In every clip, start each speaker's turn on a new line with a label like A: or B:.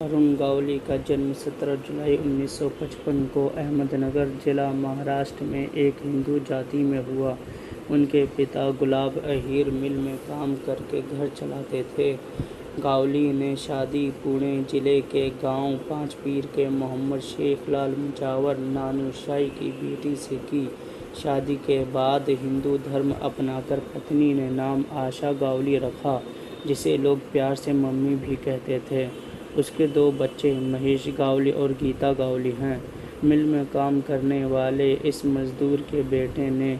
A: अरुण गावली का जन्म 17 जुलाई 1955 को अहमदनगर जिला महाराष्ट्र में एक हिंदू जाति में हुआ। उनके पिता गुलाब अहीर मिल में काम करके घर चलाते थे। गावली ने शादी पुणे जिले के गांव पांच पीर के मोहम्मद शेख लाल मुजावर नानूशाही की बेटी से की। शादी के बाद हिंदू धर्म अपनाकर पत्नी ने नाम आशा गावली रखा, जिसे लोग प्यार से मम्मी भी कहते थे। उसके दो बच्चे महेश गावली और गीता गावली हैं। मिल में काम करने वाले इस मजदूर के बेटे ने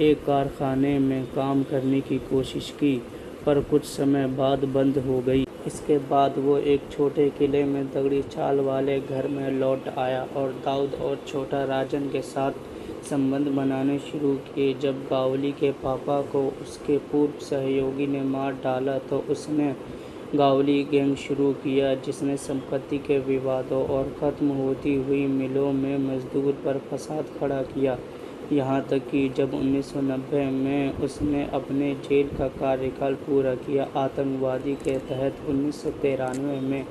A: एक कारखाने में काम करने की कोशिश की, पर कुछ समय बाद बंद हो गई। इसके बाद वो एक छोटे किले में दगड़ी चाल वाले घर में लौट आया और दाऊद और छोटा राजन के साथ संबंध बनाने शुरू किए। जब गावली के पापा को उसके पूर्व सहयोगी ने मार डाला तो उसने गावली गैंग शुरू किया, जिसने संपत्ति के विवादों और ख़त्म होती हुई मिलों में मजदूर पर फसाद खड़ा किया। यहाँ तक कि जब 1990 में उसने अपने जेल का कार्यकाल पूरा किया, आतंकवादी के तहत 1993 में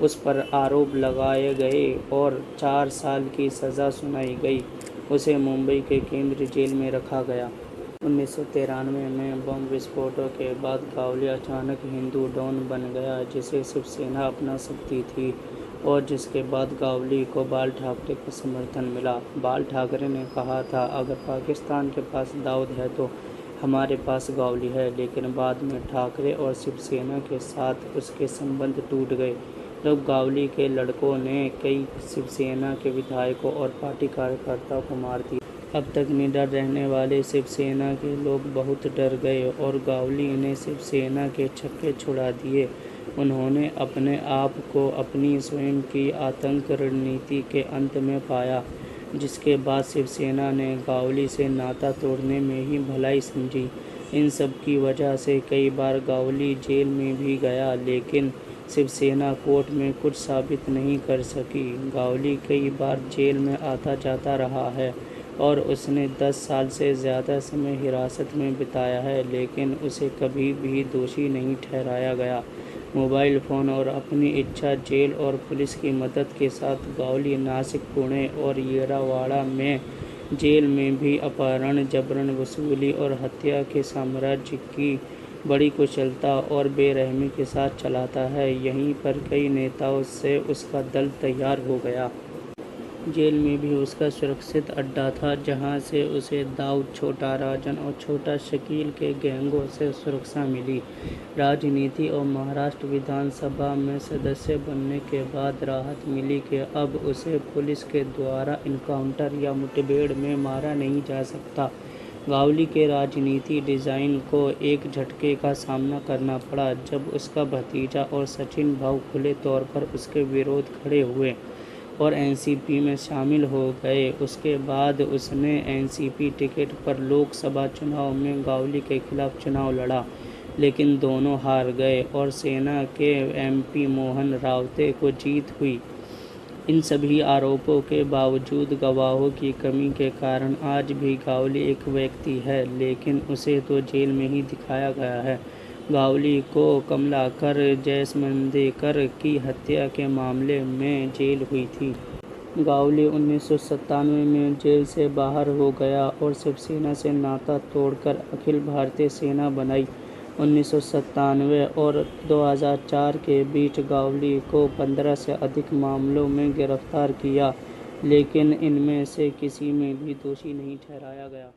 A: उस पर आरोप लगाए गए और 4 साल की सज़ा सुनाई गई। उसे मुंबई के केंद्रीय जेल में रखा गया। 1993 में बम विस्फोटों के बाद गावली अचानक हिंदू डॉन बन गया, जिसे शिवसेना अपना सकती थी और जिसके बाद गावली को बाल ठाकरे का समर्थन मिला। बाल ठाकरे ने कहा था, अगर पाकिस्तान के पास दाऊद है तो हमारे पास गावली है, लेकिन बाद में ठाकरे और शिवसेना के साथ उसके संबंध टूट गए। तब गावली के लड़कों ने कई शिवसेना के विधायकों और पार्टी कार्यकर्ताओं को मार दिया। अब तक निडर रहने वाले शिवसेना के लोग बहुत डर गए और गावली ने शिवसेना के छक्के छुड़ा दिए। उन्होंने अपने आप को अपनी स्वयं की आतंक रणनीति के अंत में पाया, जिसके बाद शिवसेना ने गावली से नाता तोड़ने में ही भलाई समझी। इन सब की वजह से कई बार गावली जेल में भी गया, लेकिन शिवसेना कोर्ट में कुछ साबित नहीं कर सकी। गावली कई बार जेल में आता जाता रहा है और उसने 10 साल से ज़्यादा समय हिरासत में बिताया है, लेकिन उसे कभी भी दोषी नहीं ठहराया गया। मोबाइल फ़ोन और अपनी इच्छा जेल और पुलिस की मदद के साथ गावली नासिक, पुणे और येरावाड़ा में जेल में भी अपहरण, जबरन वसूली और हत्या के साम्राज्य की बड़ी कुशलता और बेरहमी के साथ चलाता है। यहीं पर कई नेताओं से उसका दल तैयार हो गया। जेल में भी उसका सुरक्षित अड्डा था, जहां से उसे दाऊद, छोटा राजन और छोटा शकील के गैंगों से सुरक्षा मिली। राजनीति और महाराष्ट्र विधानसभा में सदस्य बनने के बाद राहत मिली कि अब उसे पुलिस के द्वारा इनकाउंटर या मुठभेड़ में मारा नहीं जा सकता। गावली के राजनीति डिज़ाइन को एक झटके का सामना करना पड़ा जब उसका भतीजा और सचिन भाऊ खुले तौर पर उसके विरोध खड़े हुए और एनसीपी में शामिल हो गए। उसके बाद उसने एनसीपी टिकट पर लोकसभा चुनाव में गावली के खिलाफ चुनाव लड़ा, लेकिन दोनों हार गए और सेना के एमपी मोहन रावते को जीत हुई। इन सभी आरोपों के बावजूद गवाहों की कमी के कारण आज भी गावली एक व्यक्ति है, लेकिन उसे तो जेल में ही दिखाया गया है। गावली को कमलाकर जयसमंदेकर की हत्या के मामले में जेल हुई थी। गावली 1997 में जेल से बाहर हो गया और शिवसेना से नाता तोड़कर अखिल भारतीय सेना बनाई। 1997 और 2004 के बीच गावली को 15 से अधिक मामलों में गिरफ्तार किया, लेकिन इनमें से किसी में भी दोषी नहीं ठहराया गया।